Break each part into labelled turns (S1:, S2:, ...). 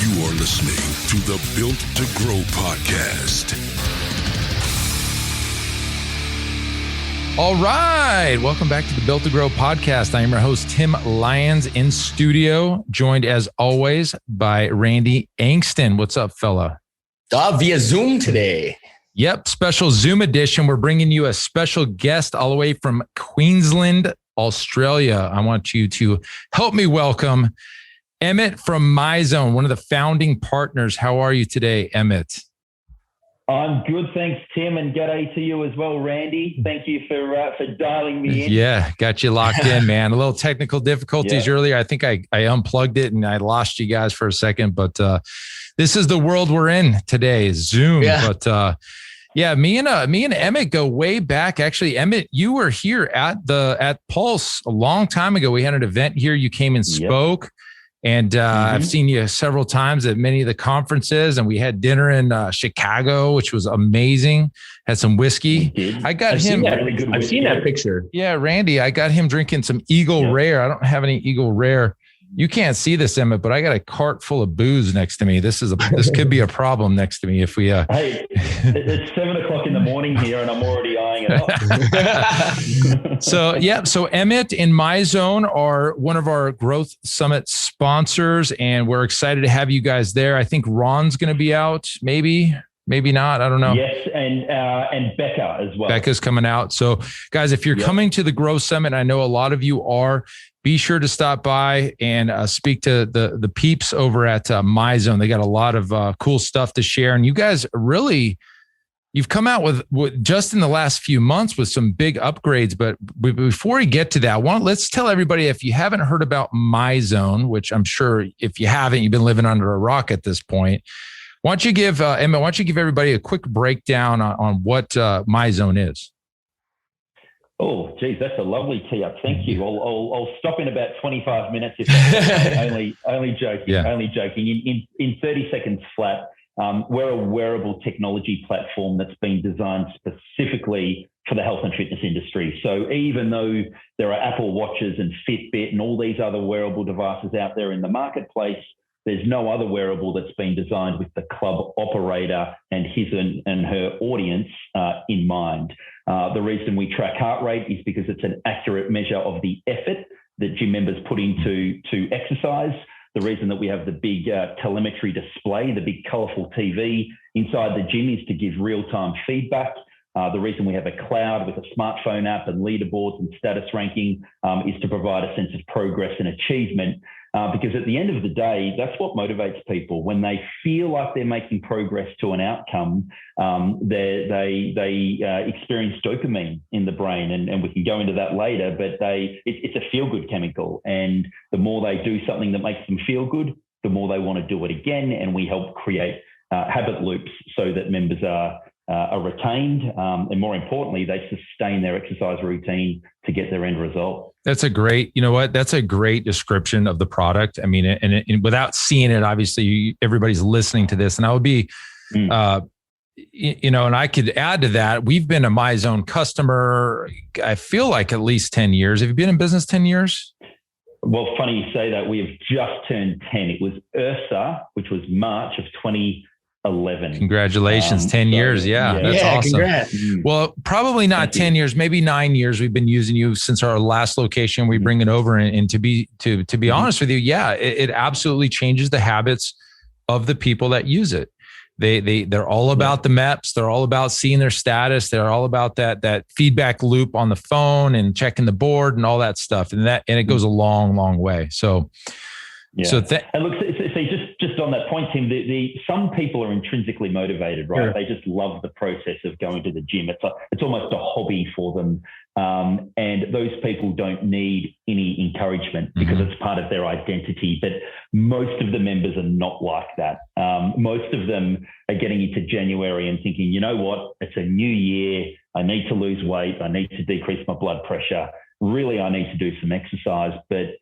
S1: You are listening to the Built to Grow podcast.
S2: All right. Welcome back to the Built to Grow podcast. I am your host, Tim Lyons, in studio, joined as always by Randy Angston. What's up, fella?
S3: Via Zoom today.
S2: Yep. Special Zoom edition. We're bringing you a special guest all the way from Queensland, Australia. I want you to help me welcome Emmett from MyZone, one of the founding partners. How are you today, Emmett?
S4: I'm good, thanks, Tim, and g'day to you as well, Randy. Thank you for dialing me in.
S2: Yeah, got you locked in, man. A little technical difficulties earlier. I think I unplugged it and I lost you guys for a second, but this is the world we're in today, Zoom. Yeah. But me and Emmett go way back. Actually, Emmett, you were here at Pulse a long time ago. We had an event here. You came and spoke. And I've seen you several times at many of the conferences, and we had dinner in Chicago, which was amazing. Had some whiskey.
S3: I've seen that picture.
S2: Yeah, Randy, I got him drinking some Eagle Rare. I don't have any Eagle Rare. You can't see this, Emmett, but I got a cart full of booze next to me. This could be a problem next to me if we.
S4: Hey, it's 7 o'clock in the morning here, and I'm already eyeing it up.
S2: So Emmett and MyZone are one of our Growth Summit sponsors, and we're excited to have you guys there. I think Ron's going to be out, maybe not. I don't know.
S4: Yes, and Becca as well.
S2: Becca's coming out. So, guys, if you're coming to the Growth Summit, I know a lot of you are. Be sure to stop by and speak to the peeps over at MyZone. They got a lot of cool stuff to share. And you guys you've come out with just in the last few months with some big upgrades. But before we get to that, let's tell everybody, if you haven't heard about MyZone, which I'm sure if you haven't, you've been living under a rock at this point. Why don't you give everybody a quick breakdown on what MyZone is?
S4: Oh, geez, that's a lovely tee up. Thank you. I'll stop in about 25 minutes. If that's only joking.
S2: Yeah.
S4: Only joking. In 30 seconds flat, we're a wearable technology platform that's been designed specifically for the health and fitness industry. So even though there are Apple Watches and Fitbit and all these other wearable devices out there in the marketplace, there's no other wearable that's been designed with the club operator and his and her audience in mind. The reason we track heart rate is because it's an accurate measure of the effort that gym members put into exercise. The reason that we have the big telemetry display, the big colorful TV inside the gym, is to give real-time feedback. The reason we have a cloud with a smartphone app and leaderboards and status ranking is to provide a sense of progress and achievement. Because at the end of the day, that's what motivates people. When they feel like they're making progress to an outcome, they experience dopamine in the brain, and we can go into that later. But it's a feel-good chemical, and the more they do something that makes them feel good, the more they want to do it again. And we help create habit loops so that members are retained, and more importantly, they sustain their exercise routine to get their end result.
S2: That's a great description of the product. I mean, and without seeing it, obviously everybody's listening to this, and I would be, and I could add to that. We've been a MyZone customer, I feel like at least 10 years. Have you been in business 10 years?
S4: Well, funny you say that. We have just turned 10. It was URSA, which was March of 2011.
S2: Congratulations. 10 years. That's awesome.
S3: Congrats.
S2: Well, probably not 10 years, maybe 9 years. We've been using you since our last location. We bring it over, and to be honest with you, it absolutely changes the habits of the people that use it. They're all about the MEPS. They're all about seeing their status. They're all about that feedback loop on the phone and checking the board and all that stuff. And it goes a long, long way. So,
S4: and look, see, just on that point, Tim, some people are intrinsically motivated, right? Sure. They just love the process of going to the gym. It's almost a hobby for them. And those people don't need any encouragement because it's part of their identity. But most of the members are not like that. Most of them are getting into January and thinking, you know what, it's a new year. I need to lose weight. I need to decrease my blood pressure. Really, I need to do some exercise. But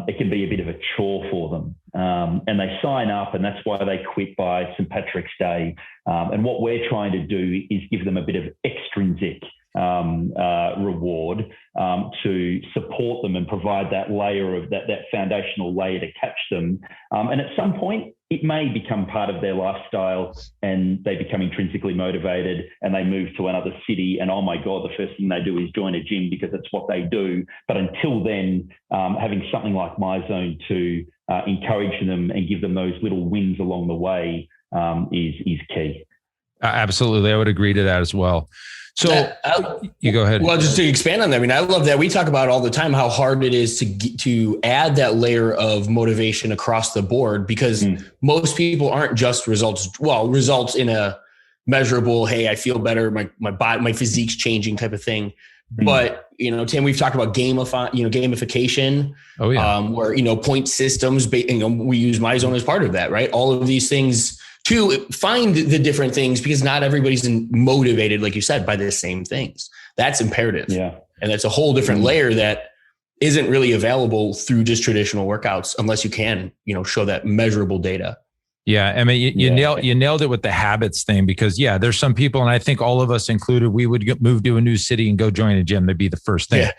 S4: it can be a bit of a chore for them. And they sign up, and that's why they quit by St. Patrick's Day. And what we're trying to do is give them a bit of extrinsic reward to support them and provide that layer of that foundational layer to catch them. And at some point, it may become part of their lifestyle and they become intrinsically motivated and they move to another city and, oh my God, the first thing they do is join a gym because it's what they do. But until then, having something like MyZone to encourage them and give them those little wins along the way is key.
S2: Absolutely. I would agree to that as well. So you go ahead.
S3: Well, just to expand on that, I mean, I love that we talk about all the time how hard it is to add that layer of motivation across the board, because most people aren't just results in a measurable, hey, I feel better, my body, my physique's changing type of thing. But, Tim, we've talked about gamification.
S2: Oh yeah.
S3: Where, point systems, we use MyZone as part of that, right? All of these things to find the different things, because not everybody's motivated, like you said, by the same things. That's imperative. Yeah. And that's a whole different layer that isn't really available through just traditional workouts unless you can, show that measurable data.
S2: Yeah. I mean, you nailed it with the habits thing, because there's some people, and I think all of us included, we would move to a new city and go join a gym. That'd be the first thing. Yeah.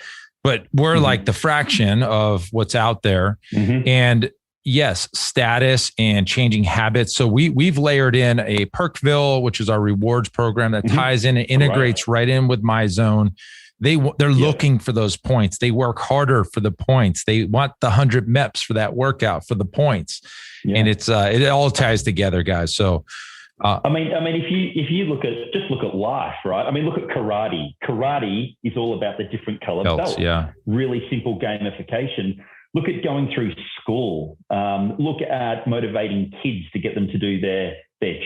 S2: But we're like the fraction of what's out there. And yes, status and changing habits. So we've layered in a Perkville, which is our rewards program that ties in and integrates right in with MyZone. They're looking for those points. They work harder for the points. They want the 100 MEPs for that workout for the points. Yeah. And it all ties together, guys. So,
S4: I mean, if you look at life, right? I mean, look at karate. Karate is all about the different color belts. Yeah. Really simple gamification. Look at going through school. Look at motivating kids to get them to do their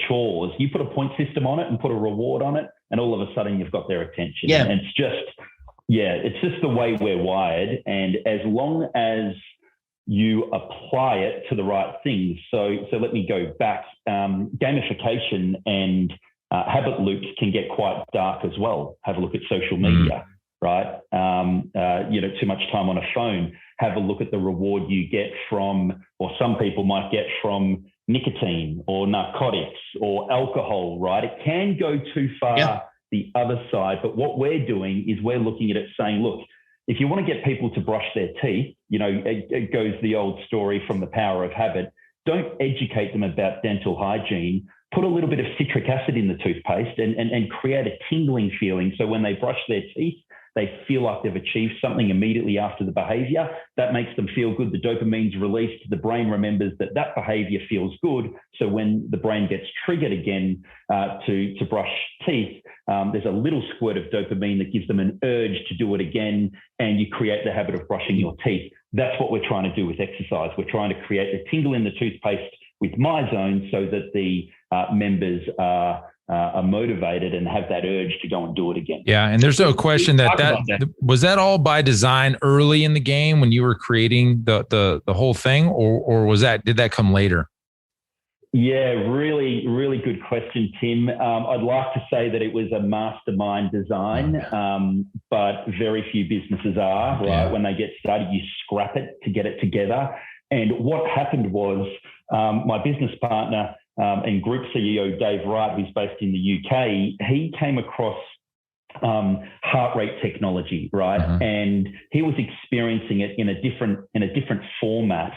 S4: chores. You put a point system on it and put a reward on it, and all of a sudden you've got their attention. Yeah. And it's just the way we're wired. And as long as you apply it to the right things. So let me go back. Gamification and habit loops can get quite dark as well. Have a look at social media, right? Too much time on a phone. Have a look at the reward you get from, or some people might get from, nicotine or narcotics or alcohol, right? It can go too far the other side. But what we're doing is we're looking at it saying, look, if you want to get people to brush their teeth, it goes the old story from The Power of Habit. Don't educate them about dental hygiene. Put a little bit of citric acid in the toothpaste and create a tingling feeling. So when they brush their teeth, they feel like they've achieved something immediately after the behavior. That makes them feel good. The dopamine's released. The brain remembers that behavior feels good. So when the brain gets triggered again to brush teeth, there's a little squirt of dopamine that gives them an urge to do it again, and you create the habit of brushing your teeth. That's what we're trying to do with exercise. We're trying to create the tingle in the toothpaste with MyZone so that the members are motivated and have that urge to go and do it again.
S2: Yeah. And there's no question that was that all by design early in the game when you were creating the whole thing, or did that come later?
S4: Yeah, really, really good question, Tim. I'd like to say that it was a mastermind design, but very few businesses are, right? Yeah. When they get started, you scrap it to get it together. And what happened was my business partner and group CEO, Dave Wright, who's based in the UK, he came across heart rate technology, right? And he was experiencing it in a different format,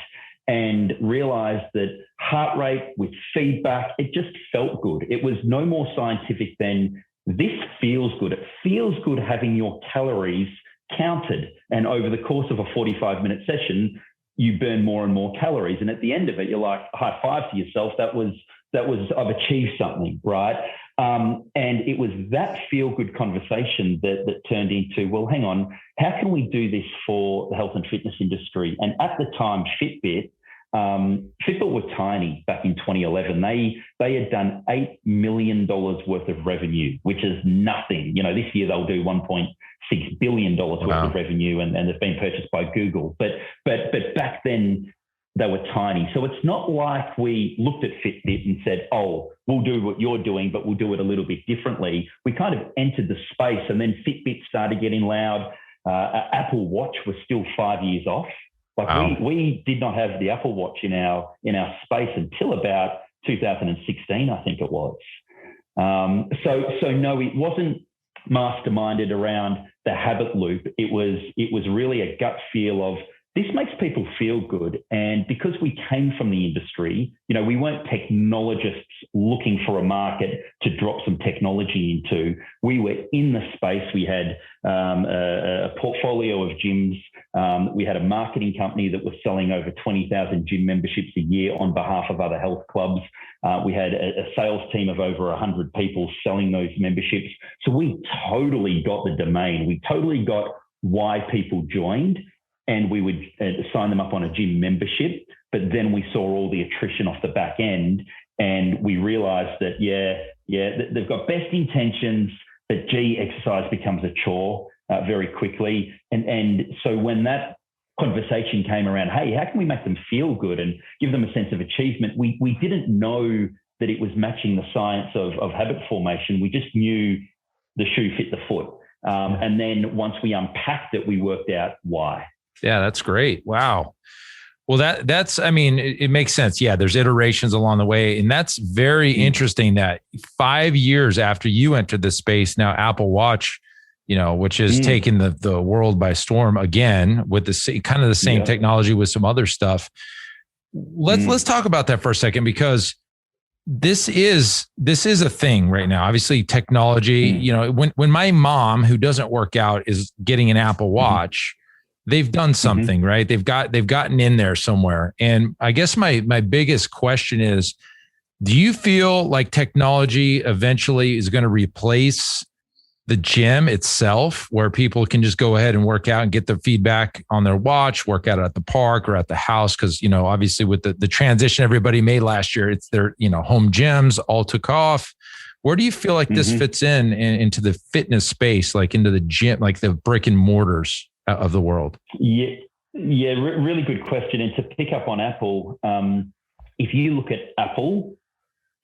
S4: and realized that heart rate with feedback, it just felt good. It was no more scientific than this feels good. It feels good having your calories counted. And over the course of a 45-minute session, you burn more and more calories. And at the end of it, you're like, high five to yourself. That was I've achieved something, right? And it was that feel-good conversation that turned into, well, hang on, how can we do this for the health and fitness industry? And at the time, Fitbit were tiny back in 2011. They had done $8 million worth of revenue, which is nothing. This year they'll do $1.6 billion worth of revenue, and they've been purchased by Google. But back then, they were tiny. So it's not like we looked at Fitbit and said, oh, we'll do what you're doing, but we'll do it a little bit differently. We kind of entered the space, and then Fitbit started getting loud. Apple Watch was still 5 years off. We did not have the Apple Watch in our space until about 2016, I think it was. So no, it wasn't masterminded around the habit loop. It was really a gut feel of, this makes people feel good. And because we came from the industry, we weren't technologists looking for a market to drop some technology into. We were in the space. We had a portfolio of gyms. We had a marketing company that was selling over 20,000 gym memberships a year on behalf of other health clubs. We had a sales team of over 100 people selling those memberships. So we totally got the domain. We totally got why people joined, and we would sign them up on a gym membership. But then we saw all the attrition off the back end, and we realized that, they've got best intentions, but exercise becomes a chore very quickly. And so when that conversation came around, hey, how can we make them feel good and give them a sense of achievement? We didn't know that it was matching the science of habit formation. We just knew the shoe fit the foot. And then once we unpacked it, we worked out why.
S2: Yeah, that's great. Wow. Well, that's, I mean, it makes sense. Yeah, there's iterations along the way. And that's very interesting that 5 years after you entered the space, now Apple Watch, which has taken the world by storm again with the kind of the same technology with some other stuff. Let's talk about that for a second, because this is a thing right now. Obviously, technology, when my mom, who doesn't work out, is getting an Apple Watch, they've done something, right? They've gotten in there somewhere. And I guess my biggest question is, do you feel like technology eventually is going to replace the gym itself, where people can just go ahead and work out and get the feedback on their watch, work out at the park or at the house? Because, obviously with the transition everybody made last year, it's their, home gyms all took off. Where do you feel like this fits into the fitness space, like into the gym, like the brick and mortars of the world?
S4: Really good question. And to pick up on Apple, if you look at Apple,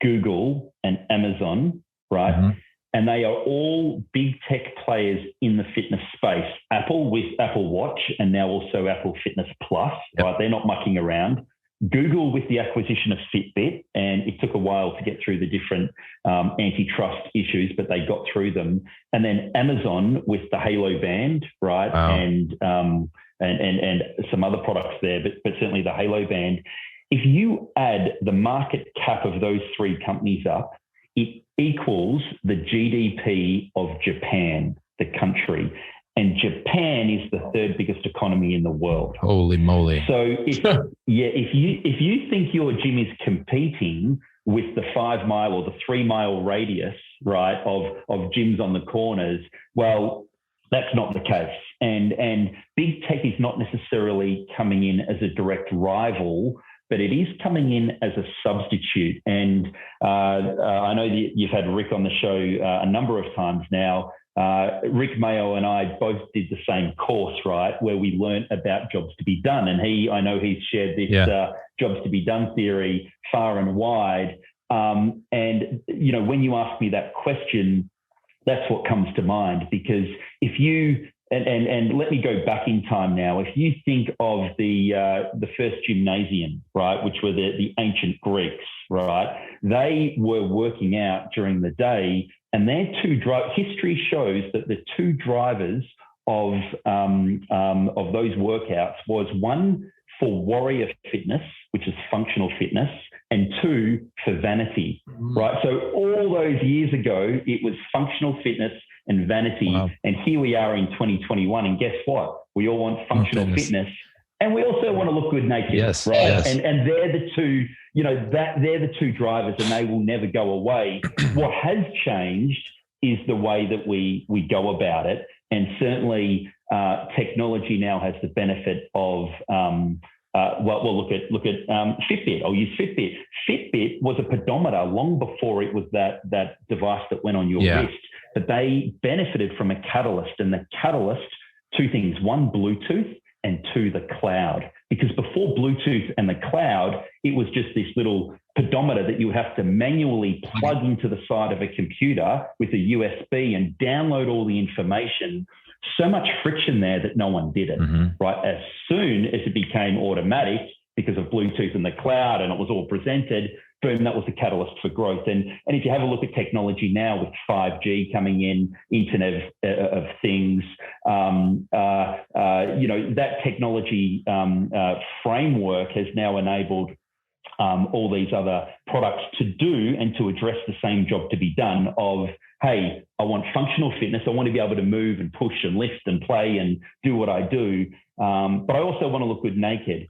S4: Google, and Amazon, right? And they are all big tech players in the fitness space. Apple with Apple Watch, and now also Apple Fitness Plus, right? They're not mucking around. Google with the acquisition of Fitbit, and it took a while to get through the different antitrust issues, but they got through them. And then Amazon with the Halo Band, right? Wow. And some other products there, but certainly the Halo Band. If you add the market cap of those three companies up, it equals the GDP of Japan, the country. And Japan is the third biggest economy in the world.
S2: Holy moly.
S4: So if you think your gym is competing with the 5 mile or the 3 mile radius, right, of gyms on the corners, well, that's not the case. And big tech is not necessarily coming in as a direct rival, but it is coming in as a substitute. And I know that you've had Rick on the show a number of times now. Rick Mayo and I both did the same course, right, where we learned about jobs to be done. And I know he's shared this jobs to be done theory far and wide. And, when you ask me that question, that's what comes to mind, because if you, and let me go back in time now. If you think of the first gymnasium, right, which were the ancient Greeks, right, they were working out during the day, and their history shows that the two drivers of those workouts was one for warrior fitness, which is functional fitness, and two for vanity, right? So all those years ago, it was functional fitness and vanity. Wow. And here we are in 2021. And guess what? We all want functional fitness, and we also want to look good naked,
S2: yes,
S4: right?
S2: Yes.
S4: And they're the two, they're the two drivers, and they will never go away. What has changed is the way that we go about it. And certainly technology now has the benefit of, look at Fitbit. I'll use Fitbit. Fitbit was a pedometer long before it was that device that went on your wrist. But they benefited from a catalyst, and the catalyst, two things: one, Bluetooth, and two, the cloud. Because before Bluetooth and the cloud, it was just this little pedometer that you have to manually plug into the side of a computer with a USB and download all the information. So much friction there that no one did it, right? As soon as it became automatic because of Bluetooth and the cloud, and it was all presented, boom, that was the catalyst for growth. And if you have a look at technology now with 5G coming in, Internet of Things, that technology framework has now enabled all these other products to do and to address the same job to be done of, hey, I want functional fitness. I want to be able to move and push and lift and play and do what I do. But I also want to look good naked.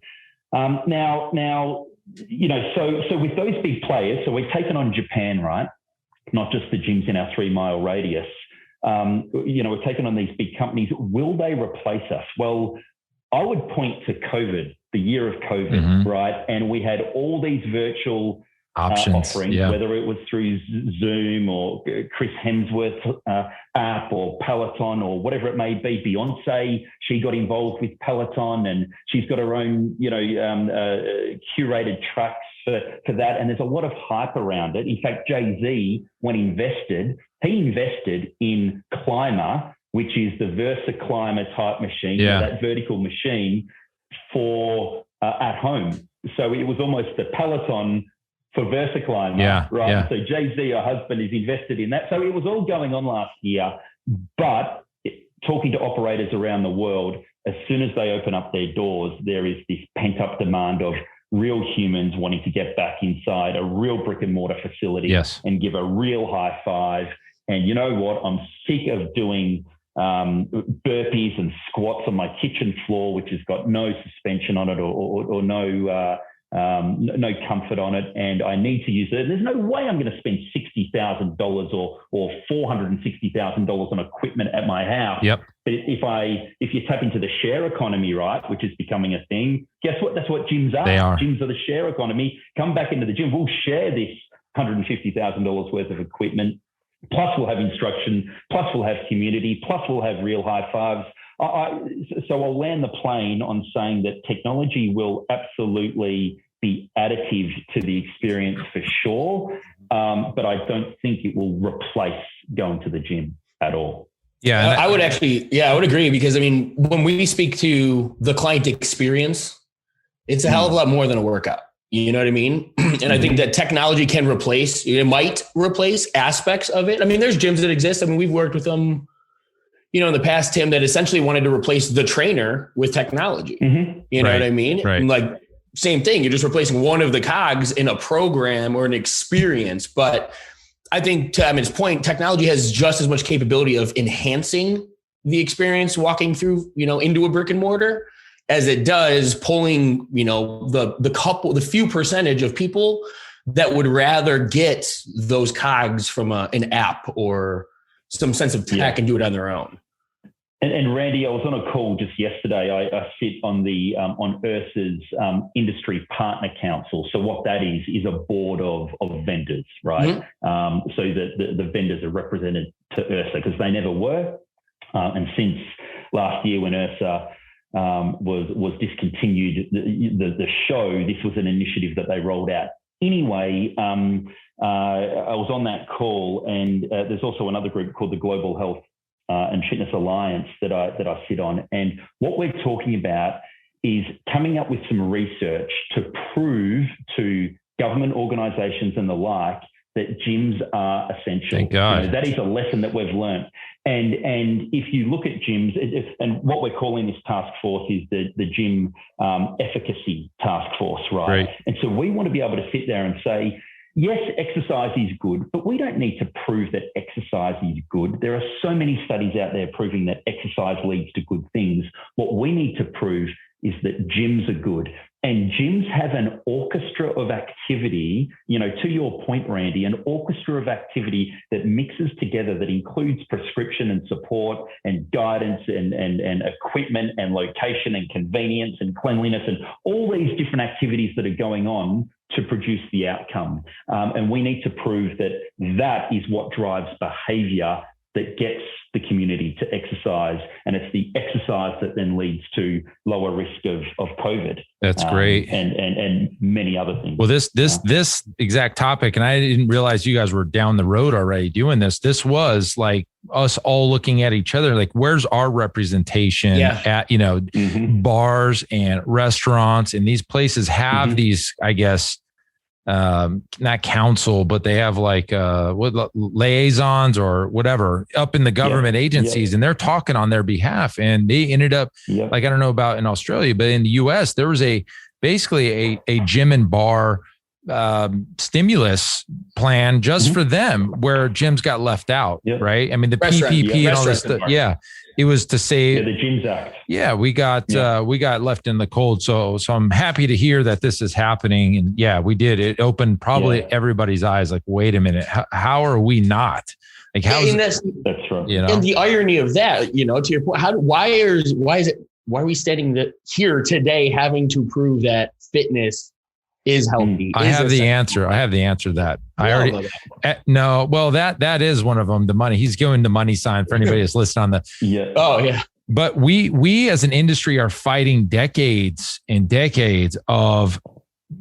S4: Now, so with those big players, so we've taken on Japan, right? Not just the gyms in our 3-mile radius. We've taken on these big companies. Will they replace us? Well, I would point to COVID, the year of COVID, right? And we had all these virtual options, offerings, whether it was through Zoom or Chris Hemsworth's app or Peloton or whatever it may be. Beyonce, she got involved with Peloton and she's got her own, curated tracks for that. And there's a lot of hype around it. In fact, Jay-Z, when he invested in Climber, which is the Versa Climber type machine, that vertical machine for at home. So it was almost the Peloton for Versa Climber, right? Yeah. So Jay-Z, her husband, is invested in that. So it was all going on last year. But talking to operators around the world, as soon as they open up their doors, there is this pent-up demand of real humans wanting to get back inside a real brick and mortar facility and give a real high five. And you know what? I'm sick of doing burpees and squats on my kitchen floor, which has got no suspension on it or no comfort on it, and I need to use it. There's no way I'm going to spend $60,000 or $460,000 on equipment at my house. Yep. But if you tap into the share economy, right, which is becoming a thing, guess what? That's what gyms are. They are. Gyms are the share economy. Come back into the gym. We'll share this $150,000 worth of equipment. Plus we'll have instruction. Plus we'll have community. Plus we'll have real high fives. So I'll land the plane on saying that technology will absolutely be additive to the experience for sure, but I don't think it will replace going to the gym at all.
S3: Yeah, I would agree, because I mean, when we speak to the client experience, it's a hell of a lot more than a workout. You know what I mean? And I think that technology might replace aspects of it. I mean, there's gyms that exist. I mean, we've worked with them, in the past, Tim, that essentially wanted to replace the trainer with technology. You know what I mean? Right. And like, same thing. You're just replacing one of the cogs in a program or an experience. But I think, to Emmett's point, technology has just as much capability of enhancing the experience walking through, into a brick and mortar, as it does pulling, the few percentage of people that would rather get those cogs from an app or some sense of tech and do it on their own.
S4: And Randy, I was on a call just yesterday. I sit on the on IHRSA's Industry Partner Council. So what that is a board of vendors, right? So the vendors are represented to IHRSA because they never were. And since last year when IHRSA was discontinued, the show, this was an initiative that they rolled out. Anyway, I was on that call, and there's also another group called the Global Health and Fitness Alliance that I sit on. And what we're talking about is coming up with some research to prove to government organizations and the like that gyms are essential. Thank God. That is a lesson that we've learned. And if you look at gyms, and what we're calling this task force is the gym efficacy task force, right? And so we want to be able to sit there and say, yes, exercise is good, but we don't need to prove that exercise is good. There are so many studies out there proving that exercise leads to good things. What we need to prove is that gyms are good. And gyms have an orchestra of activity, to your point, Randy, an orchestra of activity that mixes together, that includes prescription and support and guidance and equipment and location and convenience and cleanliness and all these different activities that are going on to produce the outcome. And we need to prove that is what drives behavior that gets the community to exercise, and it's the exercise that then leads to lower risk of COVID.
S2: That's great,
S4: and many other things.
S2: Well, this exact topic, and I didn't realize you guys were down the road already doing this. This was like us all looking at each other, like, where's our representation at bars and restaurants, and these places have these, I guess, not council, but they have like liaisons or whatever up in the government agencies, and they're talking on their behalf. And they ended up like, I don't know about in Australia, but in the US, there was basically a gym and bar stimulus plan just for them, where gyms got left out, right? I mean, the PPP and all this stuff. Yeah, it was to save
S4: the Gyms Act.
S2: Yeah, we got left in the cold. So I'm happy to hear that this is happening. And yeah, we did. It opened probably everybody's eyes. Like, wait a minute, how are we not? Like, how is
S3: that's
S4: right.
S3: You know, and the irony of that, you know, to your point, why are we standing here today having to prove that fitness is healthy?
S2: I have the answer. I have the answer to that. No, well, that is one of them. The money. He's going the money sign for anybody that's listening on the.
S3: Oh yeah.
S2: But we as an industry are fighting decades and decades of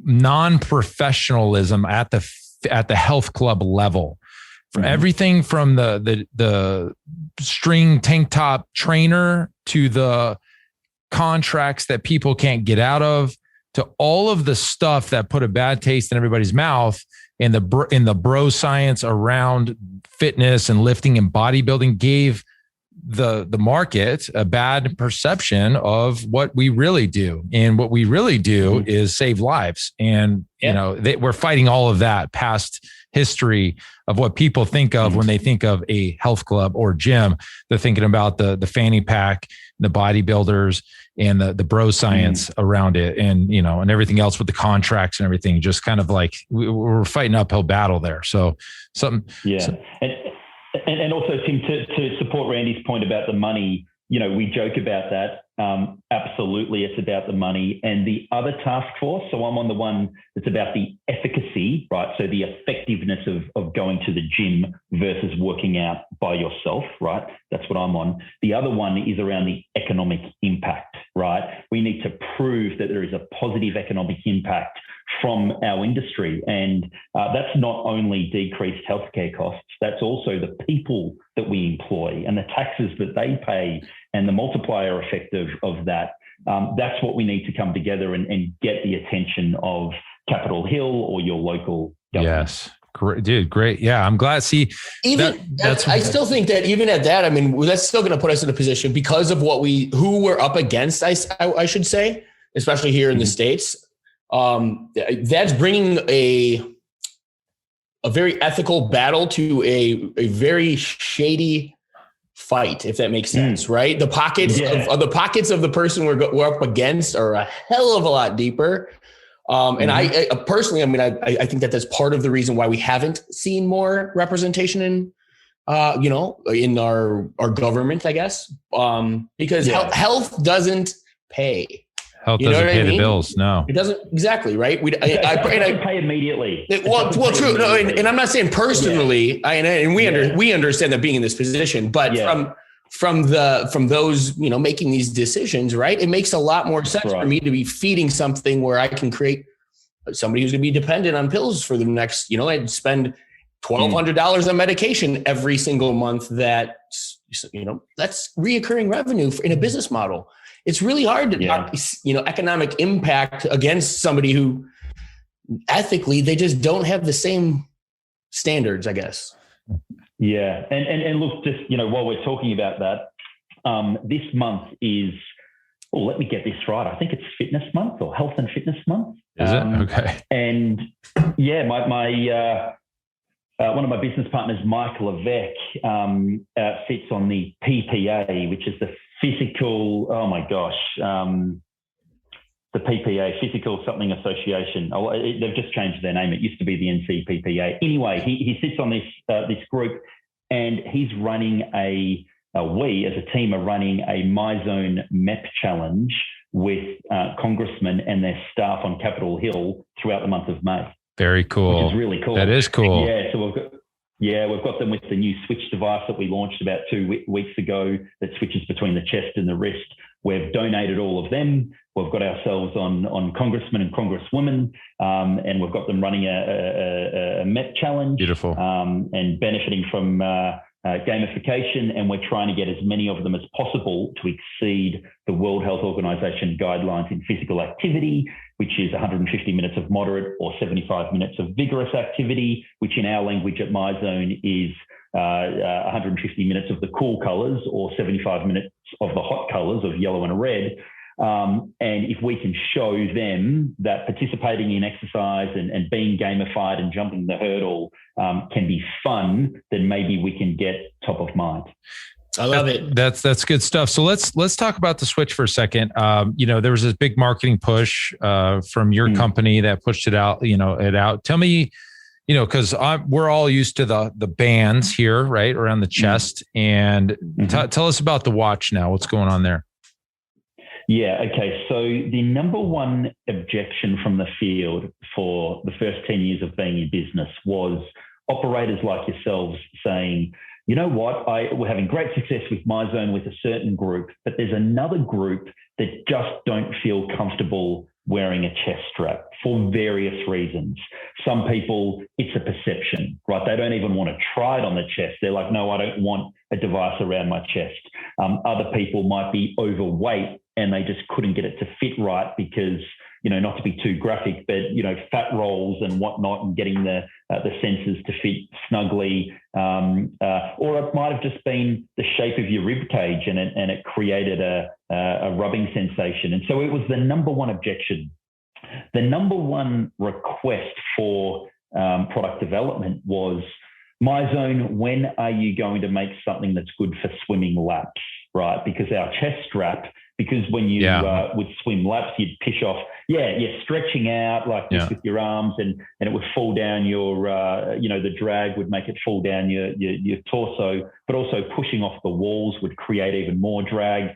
S2: non-professionalism at the health club level. For everything from the string tank top trainer to the contracts that people can't get out of, to all of the stuff that put a bad taste in everybody's mouth in the bro science around fitness and lifting and bodybuilding, gave the market a bad perception of what we really do. And what we really do is save lives. And, you know, we're fighting all of that past history of what people think of when they think of a health club or gym. They're thinking about the fanny pack, the bodybuilders, and the bro science around it, and, you know, and everything else with the contracts and everything, just kind of like we're fighting an uphill battle there. So something. Yeah.
S4: And also, Tim, to support Randy's point about the money, you know, we joke about that. Absolutely, it's about the money. And the other task force, so I'm on the one that's about the efficacy, right? So the effectiveness of going to the gym versus working out by yourself, right? That's what I'm on. The other one is around the economic impact, right? We need to prove that there is a positive economic impact from our industry. And that's not only decreased healthcare costs, that's also the people that we employ and the taxes that they pay and the multiplier effect of that. That's what we need to come together and get the attention of Capitol Hill or your local government. Yes.
S2: Great, dude. Great. Yeah. I'm glad. See,
S3: I still think that even at that, I mean, that's still going to put us in a position because of who we're up against, I should say, especially here in the States. That's bringing a very ethical battle to a very shady fight, if that makes sense, right? The pockets of the person we're up against are a hell of a lot deeper. And I personally, I mean, I think that's part of the reason why we haven't seen more representation in, in our government, I guess, because health doesn't pay.
S2: Health doesn't pay the bills. No,
S3: it doesn't. Exactly. Right.
S4: I pay immediately.
S3: Well, true. No, and I'm not saying personally, and we understand that being in this position, but from those, you know, making these decisions, right, it makes a lot more sense for me to be feeding something where I can create somebody who's going to be dependent on pills for the next, you know, I'd spend $1,200 on medication every single month. That's reoccurring revenue in a business model. It's really hard to talk, economic impact against somebody who ethically, they just don't have the same standards, I guess.
S4: Yeah. And look, just, you know, while we're talking about that, this month is, let me get this right. I think it's Fitness Month or Health and Fitness Month.
S2: Is it? Okay.
S4: And my one of my business partners, Mike Levesque, sits on the PPA, which is the physical, the PPA, Physical Something Association. They've just changed their name. It used to be the NCPPA. Anyway, he sits on this group, and he's running we as a team are running a MyZone MEP challenge with congressmen and their staff on Capitol Hill throughout the month of May.
S2: Very cool.
S4: Which is really cool.
S2: That is cool.
S4: Yeah. So we've got them with the new switch device that we launched about 2 weeks ago that switches between the chest and the wrist. We've donated all of them. We've got ourselves on congressmen and congresswomen, and we've got them running a MEP challenge.
S2: Beautiful.
S4: And benefiting from gamification, and we're trying to get as many of them as possible to exceed the World Health Organization guidelines in physical activity, which is 150 minutes of moderate or 75 minutes of vigorous activity, which in our language at MyZone is 150 minutes of the cool colors or 75 minutes of the hot colors of yellow and red. And if we can show them that participating in exercise and being gamified and jumping the hurdle can be fun, then maybe we can get top of mind.
S3: I love it.
S2: That's good stuff. So let's talk about the switch for a second. There was this big marketing push from your company that pushed it out. Tell me, because we're all used to the bands here, right, around the chest, and tell us about the watch now. What's going on there?
S4: Yeah. Okay. So the number one objection from the field for the first 10 years of being in business was operators like yourselves saying, you know what, we're having great success with MyZone with a certain group, but there's another group that just don't feel comfortable wearing a chest strap for various reasons. Some people, it's a perception, right? They don't even want to try it on the chest. They're like, no, I don't want a device around my chest. Other people might be overweight and they just couldn't get it to fit right because, not to be too graphic, but, fat rolls and whatnot and getting the sensors to fit snugly. Or it might have just been the shape of your rib cage and it created a rubbing sensation. And so it was the number one objection. The number one request for product development was, MyZone, when are you going to make something that's good for swimming laps, right? Because our chest strap, because when you would swim laps, you'd push off, stretching out like this with your arms and it would fall down your, the drag would make it fall down your torso, but also pushing off the walls would create even more drag.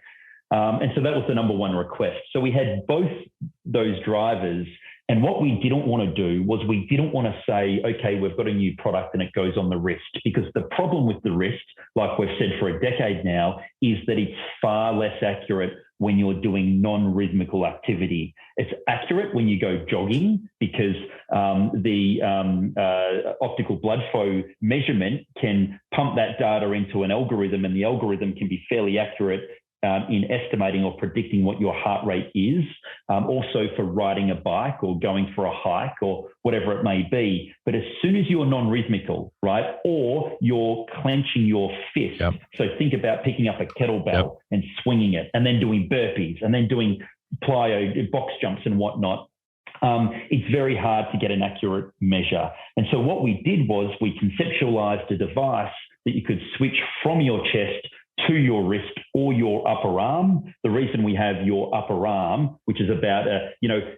S4: And so that was the number one request. So we had both those drivers. And what we didn't want to do was we didn't want to say, okay, we've got a new product and it goes on the wrist, because the problem with the wrist, like we've said for a decade now, is that it's far less accurate when you're doing non-rhythmical activity. It's accurate when you go jogging because the optical blood flow measurement can pump that data into an algorithm, and the algorithm can be fairly accurate in estimating or predicting what your heart rate is, also for riding a bike or going for a hike or whatever it may be. But as soon as you're non-rhythmical, right, or you're clenching your fist, so think about picking up a kettlebell and swinging it and then doing burpees and then doing plyo box jumps and whatnot, it's very hard to get an accurate measure. And so what we did was we conceptualized a device that you could switch from your chest to your wrist or your upper arm. The reason we have your upper arm, which is about,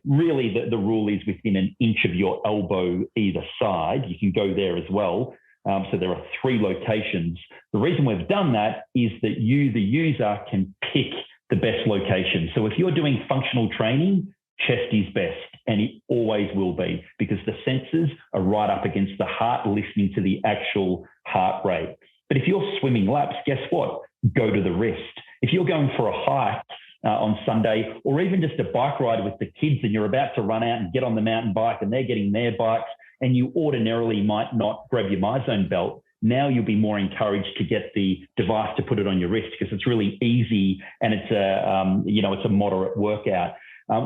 S4: really the rule is within an inch of your elbow either side. You can go there as well. So there are 3 locations. The reason we've done that is that you, the user, can pick the best location. So if you're doing functional training, chest is best, and it always will be, because the sensors are right up against the heart, listening to the actual heart rate. But if you're swimming laps, guess what? Go to the wrist. If you're going for a hike on Sunday, or even just a bike ride with the kids, and you're about to run out and get on the mountain bike and they're getting their bikes, and you ordinarily might not grab your MyZone belt, now you'll be more encouraged to get the device to put it on your wrist, because it's really easy and it's a moderate workout.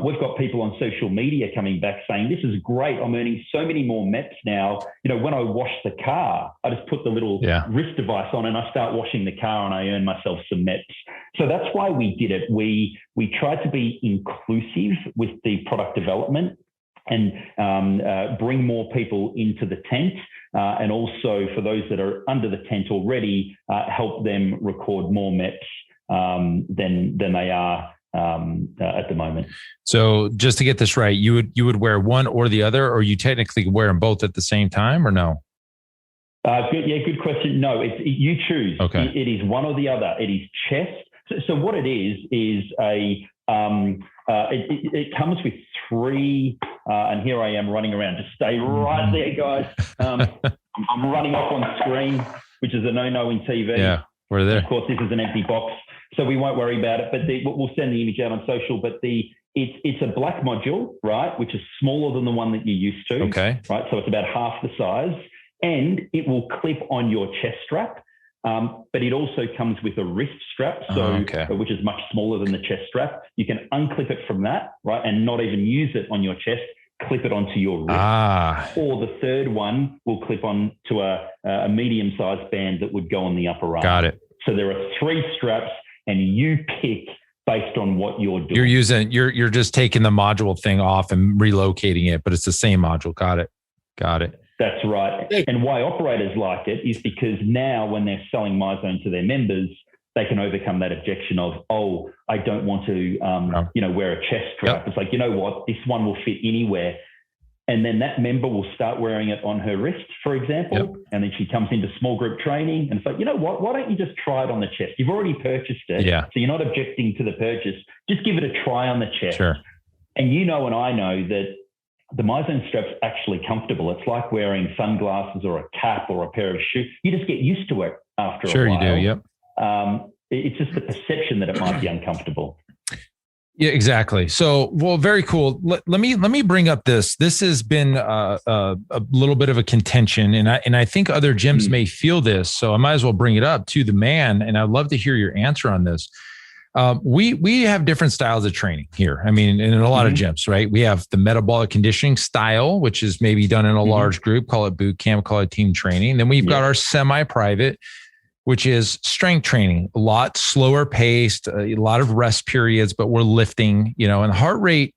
S4: We've got people on social media coming back saying, this is great. I'm earning so many more MEPs now. When I wash the car, I just put the little wrist device on and I start washing the car and I earn myself some MEPs. So that's why we did it. We tried to be inclusive with the product development and bring more people into the tent. And also for those that are under the tent already, help them record more MEPs than they are at the moment.
S2: So just to get this right, you would wear one or the other, or you technically wear them both at the same time, or no?
S4: Good question. No, you choose.
S2: Okay.
S4: It is one or the other. It is chest. So what it is it comes with 3, and here I am running around. Just stay right there, guys. I'm running off on screen, which is a no-no in TV.
S2: Yeah, we're there.
S4: Of course, this is an empty box, so we won't worry about it. But we'll send the image out on social. But it's a black module, right, which is smaller than the one that you're used to.
S2: Okay.
S4: Right, so it's about half the size, and it will clip on your chest strap. But it also comes with a wrist strap, which is much smaller than the chest strap. You can unclip it from that, right, and not even use it on your chest. Clip it onto your wrist. Or the third one will clip on to a medium-sized band that would go on the upper arm.
S2: Got it.
S4: So there are 3 straps, and you pick based on what you're doing.
S2: You're just taking the module thing off and relocating it, but it's the same module. Got it.
S4: That's right. And why operators like it is because now when they're selling MyZone to their members, they can overcome that objection of, oh, I don't want to, wear a chest strap. Yep. It's like, you know what, this one will fit anywhere. And then that member will start wearing it on her wrist, for example. Yep. And then she comes into small group training and it's like, you know what, why don't you just try it on the chest? You've already purchased it. Yeah. So you're not objecting to the purchase. Just give it a try on the chest.
S2: Sure.
S4: And you know, and I know that the MyZone strap's actually comfortable. It's like wearing sunglasses or a cap or a pair of shoes. You just get used to it after a while.
S2: Sure, you do. Yep.
S4: It's just the perception that it might be uncomfortable.
S2: Yeah, exactly. So, well, very cool. Let me bring up this. This has been a little bit of a contention, and I think other gyms may feel this. So I might as well bring it up to the man, and I'd love to hear your answer on this. We have different styles of training here. I mean, in a lot of gyms, right? We have the metabolic conditioning style, which is maybe done in a large group, call it boot camp, call it team training. Then we've got our semi-private, which is strength training, a lot slower paced, a lot of rest periods, but we're lifting, and heart rate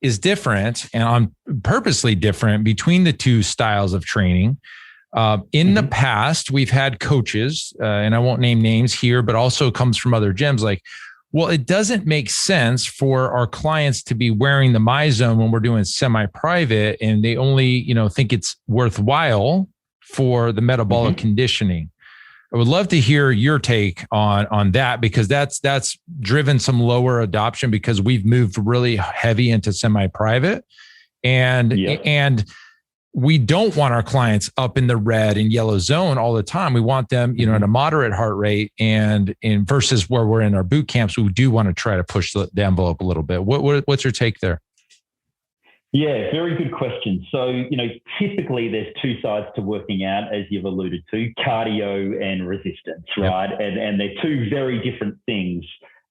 S2: is different and on purposely different between the two styles of training. In the past, we've had coaches, and I won't name names here, but also comes from other gyms like, well, it doesn't make sense for our clients to be wearing the MyZone when we're doing semi-private, and they only, think it's worthwhile for the metabolic conditioning. I would love to hear your take on that, because that's driven some lower adoption because we've moved really heavy into semi-private, and we don't want our clients up in the red and yellow zone all the time. We want them, at a moderate heart rate, and versus where we're in our boot camps, we do want to try to push the envelope a little bit. What's your take there?
S4: Yeah, very good question. So, typically there's two sides to working out, as you've alluded to, cardio and resistance, right? Yep. And they're two very different things.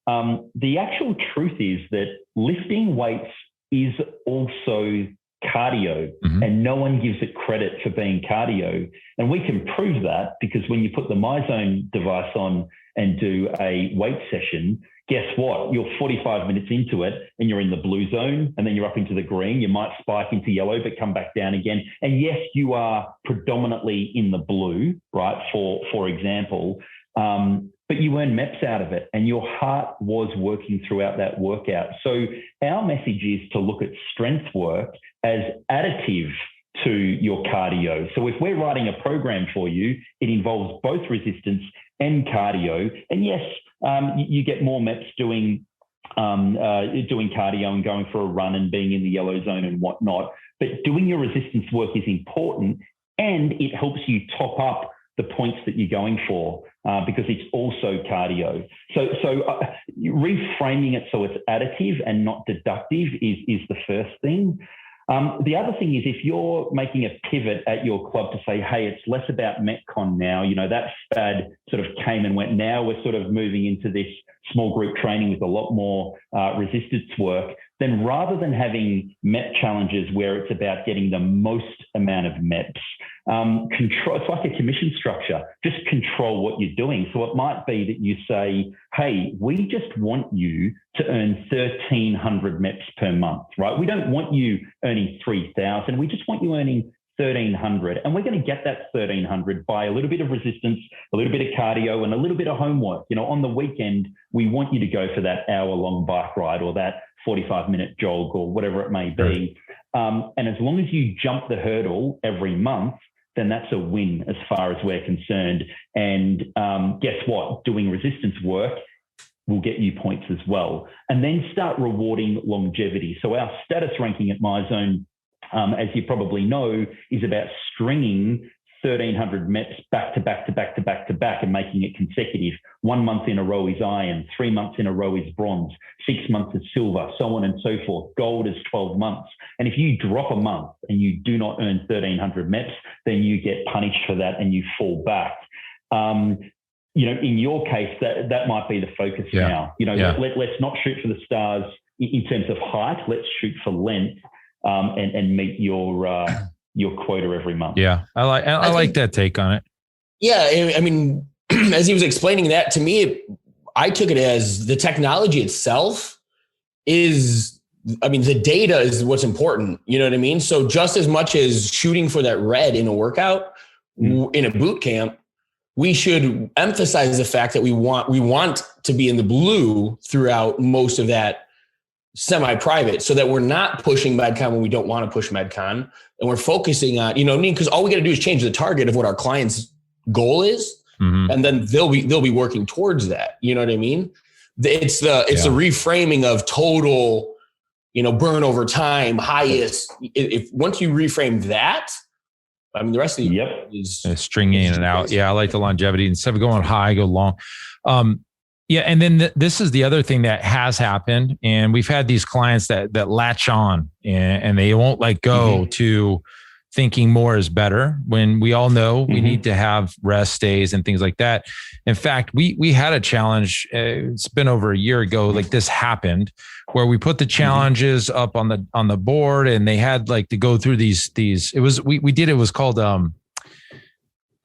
S4: The actual truth is that lifting weights is also cardio, and no one gives it credit for being cardio. And we can prove that because when you put the MyZone device on and do a weight session, guess what? You're 45 minutes into it and you're in the blue zone, and then you're up into the green. You might spike into yellow, but come back down again. And yes, you are predominantly in the blue, right? For example, but you earn MEPs out of it and your heart was working throughout that workout. So our message is to look at strength work as additive to your cardio. So if we're writing a program for you, it involves both resistance and cardio. And yes, you get more MEPs doing cardio and going for a run and being in the yellow zone and whatnot. But doing your resistance work is important, and it helps you top up the points that you're going for because it's also cardio. So reframing it so it's additive and not deductive is the first thing. The other thing is if you're making a pivot at your club to say, hey, it's less about Metcon now, that fad sort of came and went. Now we're sort of moving into this small group training with a lot more resistance work, then rather than having MEP challenges where it's about getting the most amount of MEPs, control, it's like a commission structure, just control what you're doing. So it might be that you say, hey, we just want you to earn 1,300 MEPs per month, right? We don't want you earning 3,000. We just want you earning 1,300. And we're going to get that 1,300 by a little bit of resistance, a little bit of cardio, and a little bit of homework. On the weekend, we want you to go for that hour-long bike ride or that 45-minute jog or whatever it may be. And as long as you jump the hurdle every month, then that's a win as far as we're concerned. And guess what? Doing resistance work will get you points as well. And then start rewarding longevity. So our status ranking at MyZone, as you probably know, is about stringing 1,300 MEPs back to back to back to back to back and making it consecutive. 1 month in a row is iron, 3 months in a row is bronze, 6 months is silver, so on and so forth. Gold is 12 months. And if you drop a month and you do not earn 1,300 MEPs, then you get punished for that and you fall back. In your case, that might be the focus now. Let's not shoot for the stars in terms of height. Let's shoot for length and meet your quota every month.
S2: Yeah, I like that take on it.
S3: Yeah, I mean, as he was explaining that to me, I took it as the technology itself is, the data is what's important. You know what I mean? So just as much as shooting for that red in a workout, in a boot camp, we should emphasize the fact that we want to be in the blue throughout most of that semi-private, so that we're not pushing MedCon when we don't want to push MedCon, and we're focusing on, because all we got to do is change the target of what our client's goal is, and then they'll be working towards that. You know what I mean? It's the reframing of total, burn over time, highest. If once you reframe that, the rest of the is
S2: stringing in and out. Yeah, I like the longevity. Instead of going high, go long. And then this is the other thing that has happened, and we've had these clients that latch on and they won't let go to thinking more is better, when we all know we need to have rest days and things like that. In fact, we had a challenge. It's been over a year ago. Like this happened where we put the challenges up on the board, and they had like to go through these. It was called The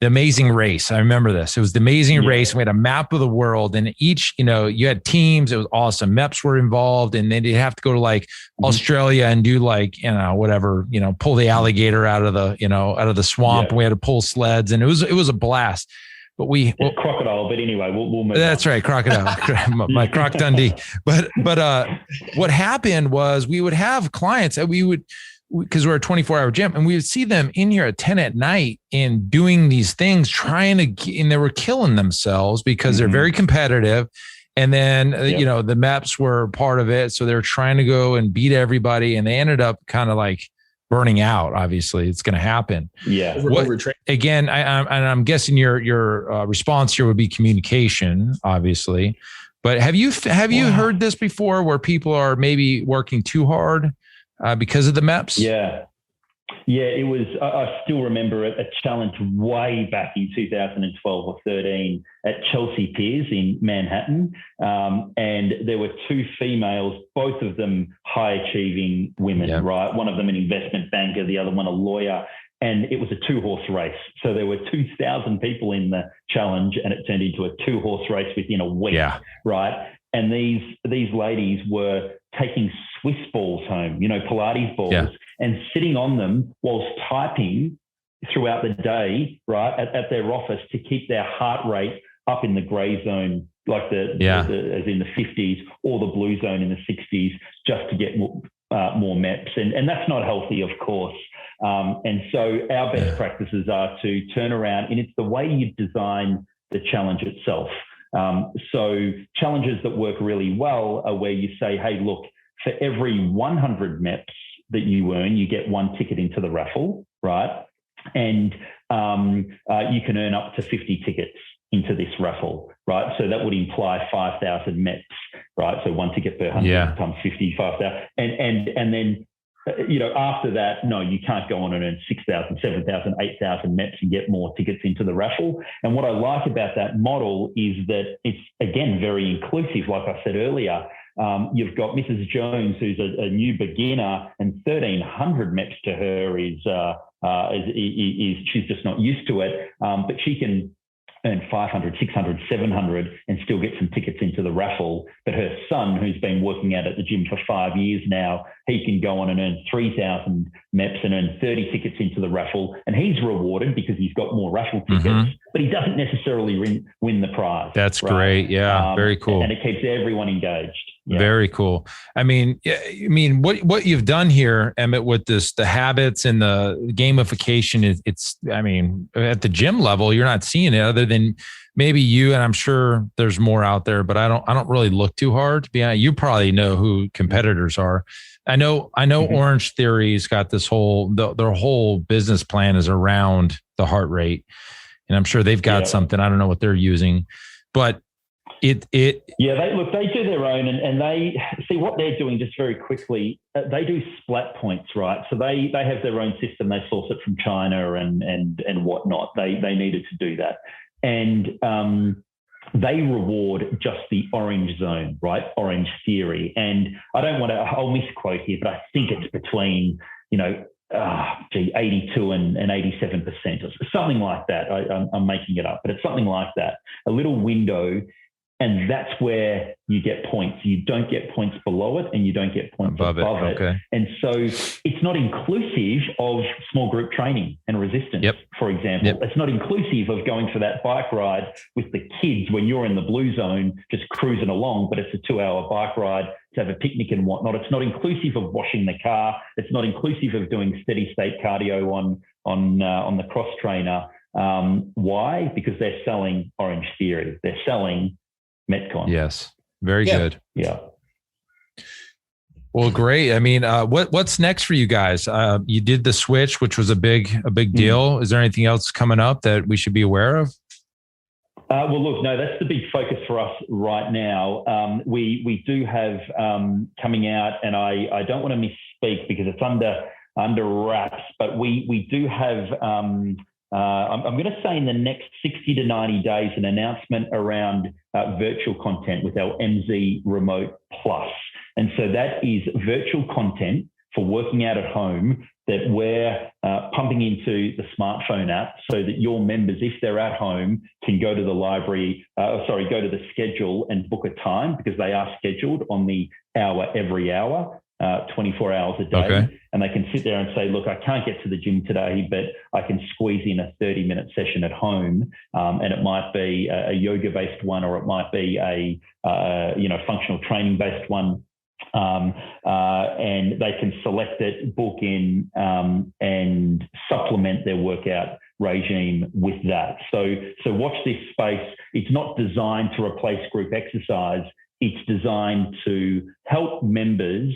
S2: Amazing Race. I remember this. It was The Amazing Race. We had a map of the world, and each, you had teams. It was awesome. MEPs were involved, and then you'd have to go to like Australia and do like, whatever, pull the alligator out of the swamp. And we had to pull sleds, and it was a blast. But
S4: it's crocodile. But anyway, we'll move.
S2: That's
S4: on.
S2: Right, crocodile. My Croc Dundee. But what happened was we would have clients that because we're a 24-hour gym, and we would see them in here at 10 at night and doing these things, and they were killing themselves because they're very competitive. And then, the MEPs were part of it. So they're trying to go and beat everybody. And they ended up kind of like burning out. Obviously it's going to happen.
S3: Yeah.
S2: Again, I'm guessing your response here would be communication, obviously, but have you heard this before where people are maybe working too hard because of the MEPs?
S4: Yeah, it was, I still remember a challenge way back in 2012 or 13 at Chelsea Piers in Manhattan. And there were two females, both of them high achieving women, right? One of them an investment banker, the other one a lawyer. And it was a 2-horse race. So there were 2,000 people in the challenge, and it turned into a 2-horse race within a week, right? And these ladies were taking Swiss balls home, Pilates balls, and sitting on them whilst typing throughout the day, right, at their office to keep their heart rate up in the gray zone, like the as in the 50s, or the blue zone in the 60s, just to get more MEPs. And that's not healthy, of course. And so our best practices are to turn around, and it's the way you design the challenge itself. So challenges that work really well are where you say, hey, look, for every 100 MEPs that you earn, you get 1 ticket into the raffle, right? And you can earn up to 50 tickets into this raffle, right? So that would imply 5,000 MEPs, right? So 1 ticket per 100 times 50, 5,000. And then, after that, no, you can't go on and earn 6,000, 7,000, 8,000 MEPs and get more tickets into the raffle. And what I like about that model is that it's, again, very inclusive. Like I said earlier, you've got Mrs. Jones, who's a new beginner, and 1,300 MEPs to her is she's just not used to it, but she can earn 500, 600, 700 and still get some tickets into the raffle. But her son, who's been working out at the gym for 5 years now, he can go on and earn 3,000 MEPs and earn 30 tickets into the raffle. And he's rewarded because he's got more raffle tickets, but he doesn't necessarily win the prize.
S2: That's great. Yeah, very cool.
S4: And it keeps everyone engaged. Yeah.
S2: Very cool. What you've done here, Emmett, with the habits and the gamification, it's at the gym level, you're not seeing it other than maybe you, and I'm sure there's more out there, but I don't really look too hard to be honest. You probably know who competitors are. I know Orange Theory's got this their whole business plan is around the heart rate, and I'm sure they've got something. I don't know what they're using, but they do their own, and they see what they're doing. Just very quickly, they do splat points, right? So they have their own system. They source it from China and whatnot. They needed to do that, and they reward just the orange zone, right? Orange Theory, and I'll misquote here, but I think it's between 82 and 87%, or something like that. I'm making it up, but it's something like that. A little window
S4: And that's where you get points. You don't get points below it, and you don't get points above it.
S2: Okay.
S4: And so it's not inclusive of small group training and resistance, for example. It's not inclusive of going for that bike ride with the kids when you're in the blue zone, just cruising along, but it's a 2-hour bike ride to have a picnic and whatnot. It's not inclusive of washing the car. It's not inclusive of doing steady state cardio on the cross trainer. Why? Because they're selling Orange Theory. They're selling Metcon.
S2: Yes. Very good.
S4: Yeah.
S2: Well, great. I mean, what's next for you guys? You did the switch, which was a big deal. Is there anything else coming up that we should be aware of?
S4: Well, look, no, that's the big focus for us right now. We do have coming out, and I don't want to misspeak because it's under wraps, but we do have. I'm going to say in the next 60 to 90 days, an announcement around virtual content with our MZ Remote Plus. And so that is virtual content for working out at home that we're pumping into the smartphone app so that your members, if they're at home, can go to the library, go to the schedule and book a time, because they are scheduled on the hour every hour. 24 hours a day, and they can sit there and say, look, I can't get to the gym today, but I can squeeze in a 30-minute session at home, and it might be a yoga-based one, or it might be a functional training-based one, and they can select it, book in, and supplement their workout regime with that. So watch this space. It's not designed to replace group exercise. It's designed to help members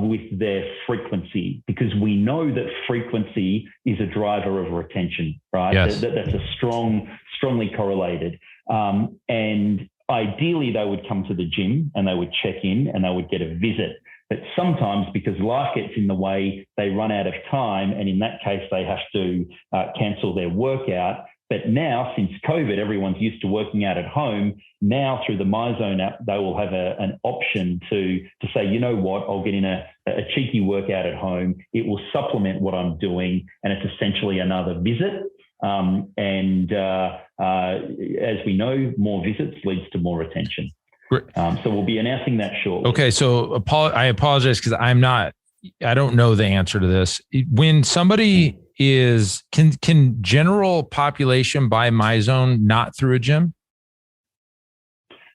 S4: with their frequency, because we know that frequency is a driver of retention, right?
S2: Yes.
S4: That's a strongly correlated. And ideally, they would come to the gym and they would check in and they would get a visit. But sometimes, because life gets in the way, they run out of time. And in that case, they have to cancel their workout. But now, since COVID, everyone's used to working out at home. Now, through the MyZone app, they will have an option to say, you know what, I'll get in a cheeky workout at home. It will supplement what I'm doing, and it's essentially another visit. As we know, more visits leads to more retention. So we'll be announcing that shortly.
S2: Okay, so I apologize because I don't know the answer to this. When somebody can general population buy MyZone not through a gym?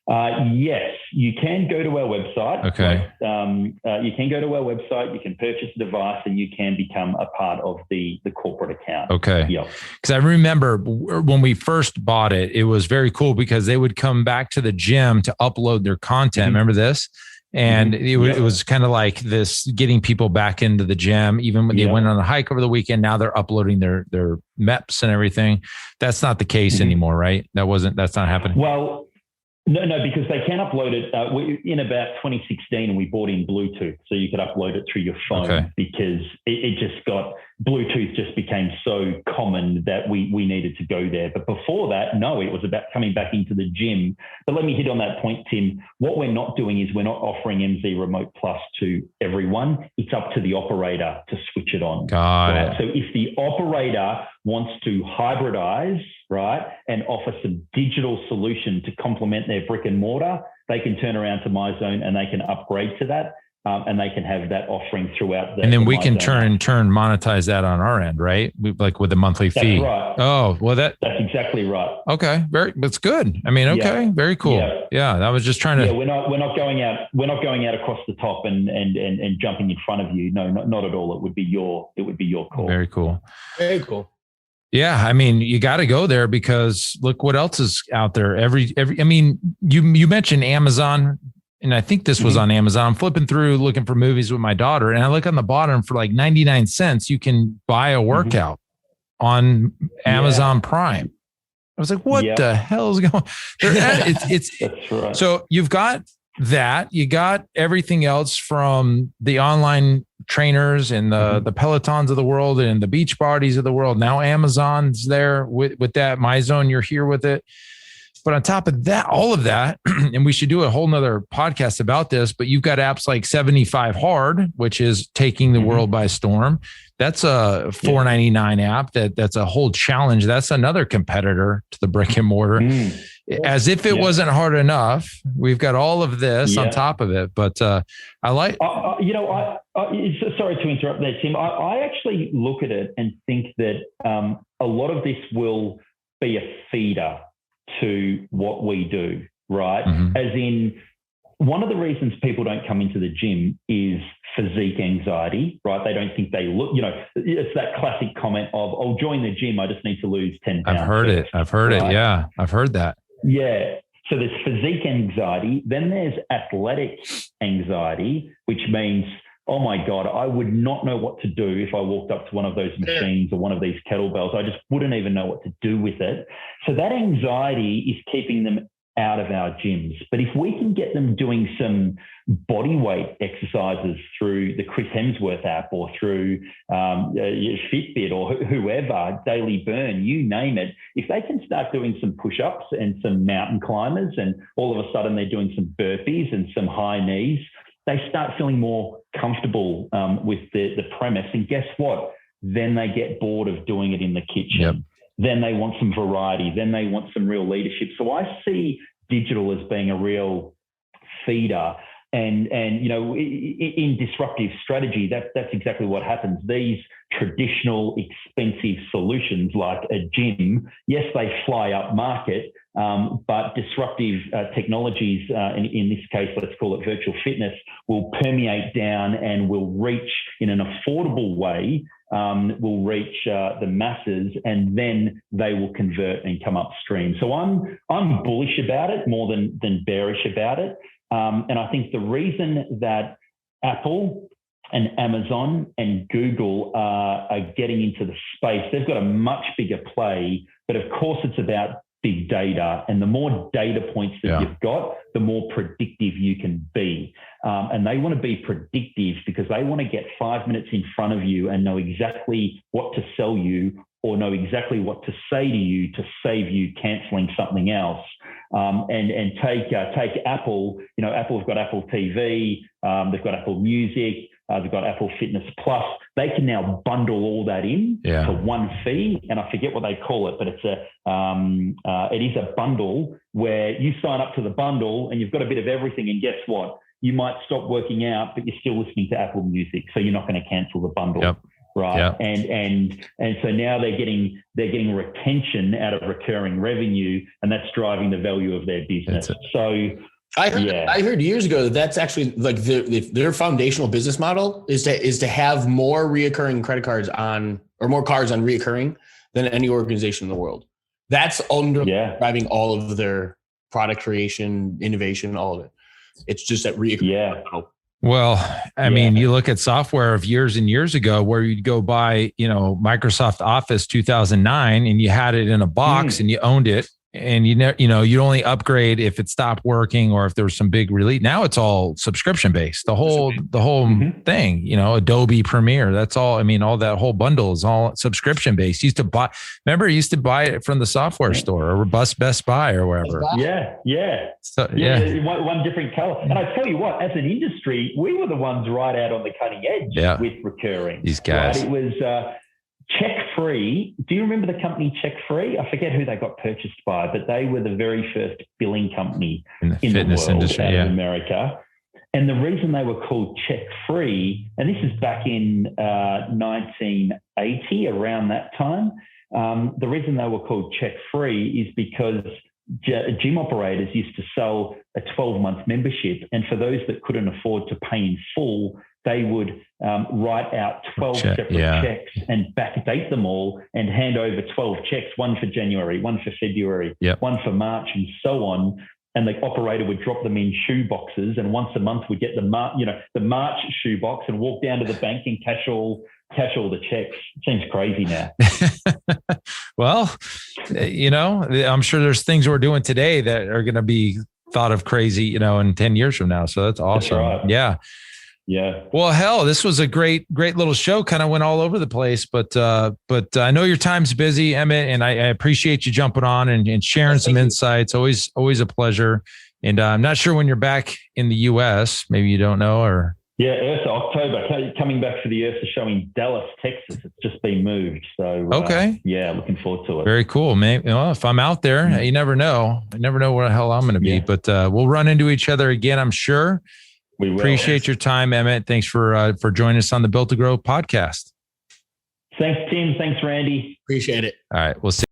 S4: Yes, you can go to our website.
S2: Okay.
S4: You can go to our website, you can purchase a device, and you can become a part of the corporate account.
S2: Okay.
S4: Yeah.
S2: Because I remember when we first bought it, it was very cool because they would come back to the gym to upload their content. Remember this? And it was kind of like this, getting people back into the gym, even when they went on a hike over the weekend. Now they're uploading their MEPs and everything. That's not the case anymore, right? That's not happening.
S4: Well, no, because they can upload it. In about 2016, we bought in Bluetooth, so you could upload it through your phone, because Bluetooth just became so common that we needed to go there. But before that, no, it was about coming back into the gym. But let me hit on that point, Tim. What we're not doing is we're not offering MZ Remote Plus to everyone. It's up to the operator to switch it on.
S2: Got it.
S4: So if the operator wants to hybridize, right, and offer some digital solution to complement their brick and mortar, they can turn around to MyZone and they can upgrade to that. And they can have that offering throughout.
S2: And then we can turn monetize that on our end, right? Like with a monthly fee.
S4: That's right.
S2: Oh, well, that's
S4: exactly right.
S2: Okay, that's good. I mean, okay, very cool. Yeah, I was just trying to.
S4: Yeah, we're not going out across the top and jumping in front of you. No, not at all. It would be your call.
S2: Very cool.
S3: Very cool.
S2: Yeah, I mean, you got to go there because look what else is out there. I mean, you mentioned Amazon. And I think this was on Amazon. I'm flipping through looking for movies with my daughter, and I look on the bottom for like 99 cents. You can buy a workout on Amazon Prime. I was like, what the hell is going on? It's
S4: That's right.
S2: So you've got that. You got everything else from the online trainers and the Pelotons of the world and the beach bodies of the world. Now Amazon's there with that. MyZone, you're here with it. But on top of that, all of that, and we should do a whole nother podcast about this, but you've got apps like 75 Hard, which is taking the world by storm. That's a $4.99 app that's a whole challenge. That's another competitor to the brick and mortar. As if it wasn't hard enough, we've got all of this on top of it. But I like,
S4: sorry to interrupt there, Tim. I actually look at it and think that a lot of this will be a feeder to what we do, right? As in, one of the reasons people don't come into the gym is physique anxiety, right? They don't think they look, it's that classic comment of, I'll join the gym, I just need to lose 10 pounds.
S2: I've heard it. Yeah, I've heard that.
S4: Yeah. So there's physique anxiety. Then there's athletic anxiety, which means, oh my God, I would not know what to do if I walked up to one of those machines or one of these kettlebells. I just wouldn't even know what to do with it. So that anxiety is keeping them out of our gyms. But if we can get them doing some body weight exercises through the Chris Hemsworth app or through Fitbit or whoever, Daily Burn, you name it, if they can start doing some push-ups and some mountain climbers and all of a sudden they're doing some burpees and some high knees, they start feeling more comfortable with the premise. And guess what? Then they get bored of doing it in the kitchen.
S2: Yep.
S4: Then they want some variety. Then they want some real leadership. So I see digital as being a real feeder. And in disruptive strategy, that's exactly what happens. These traditional expensive solutions like a gym, yes, they fly up market, but disruptive technologies, in this case, let's call it virtual fitness, will permeate down and will reach in an affordable way, will reach the masses, and then they will convert and come upstream. So I'm bullish about it more than bearish about it. And I think the reason that Apple and Amazon and Google are getting into the space, they've got a much bigger play, but of course it's about big data. And the more data points that you've got, the more predictive you can be. And they want to be predictive because they want to get 5 minutes in front of you and know exactly what to sell you or know exactly what to say to you to save you canceling something else. And take Apple, Apple's got Apple TV, they've got Apple Music, they've got Apple Fitness Plus. They can now bundle all that in to one fee, and I forget what they call it, but it is a bundle where you sign up to the bundle and you've got a bit of everything. And guess what? You might stop working out, but you're still listening to Apple Music, so you're not going to cancel the bundle. Yep. Right. Yep. And so now they're getting retention out of recurring revenue, and that's driving the value of their business. So
S3: I heard years ago that's actually like their foundational business model is to have more reoccurring credit cards on, or more cards on reoccurring than any organization in the world. That's driving all of their product creation, innovation, all of it. It's just that reoccurring model.
S2: Well, I mean, you look at software of years and years ago where you'd go buy, Microsoft Office 2009 and you had it in a box and you owned it, and you'd only upgrade if it stopped working or if there was some big release. Now it's all subscription based. The whole thing, Adobe Premiere, that's all. I mean, all that whole bundle is all subscription based. Used to buy it from the software store or Best Buy or wherever.
S4: Yeah. So, one different color. And I tell you what, as an industry, we were the ones right out on the cutting edge with recurring.
S2: These guys.
S4: Right? It was Check Free. Do you remember the company Check Free? I forget who they got purchased by, but they were the very first billing company in the fitness industry out of America. And the reason they were called Check Free, and this is back in 1980, around that time, the reason they were called Check Free is because gym operators used to sell a 12-month membership. And for those that couldn't afford to pay in full, they would write out 12 separate checks and backdate them all and hand over 12 checks, one for January, one for February, one for March, and so on. And the operator would drop them in shoe boxes, and once a month would get the March shoe box and walk down to the bank and cash all the checks. It seems crazy now.
S2: Well, I'm sure there's things we're doing today that are going to be thought of crazy, in 10 years from now. So that's awesome. That's right. Yeah.
S4: Yeah.
S2: Well, hell, this was a great little show. Kind of went all over the place, but I know your time's busy, Emmett, and I appreciate you jumping on and sharing some insights. Always a pleasure. And I'm not sure when you're back in the U.S. Maybe you don't know, or
S4: yeah, Earth October, coming back for the Earth show in Dallas, Texas. It's just been moved, so
S2: okay.
S4: Yeah, looking forward to it.
S2: Very cool, man. Well, if I'm out there, you never know. I never know where the hell I'm going to be, but we'll run into each other again, I'm sure.
S4: We will.
S2: Appreciate your time, Emmett. Thanks for joining us on the Built to Grow podcast.
S4: Thanks, Tim. Thanks, Randy.
S3: Appreciate it.
S2: All right, we'll see.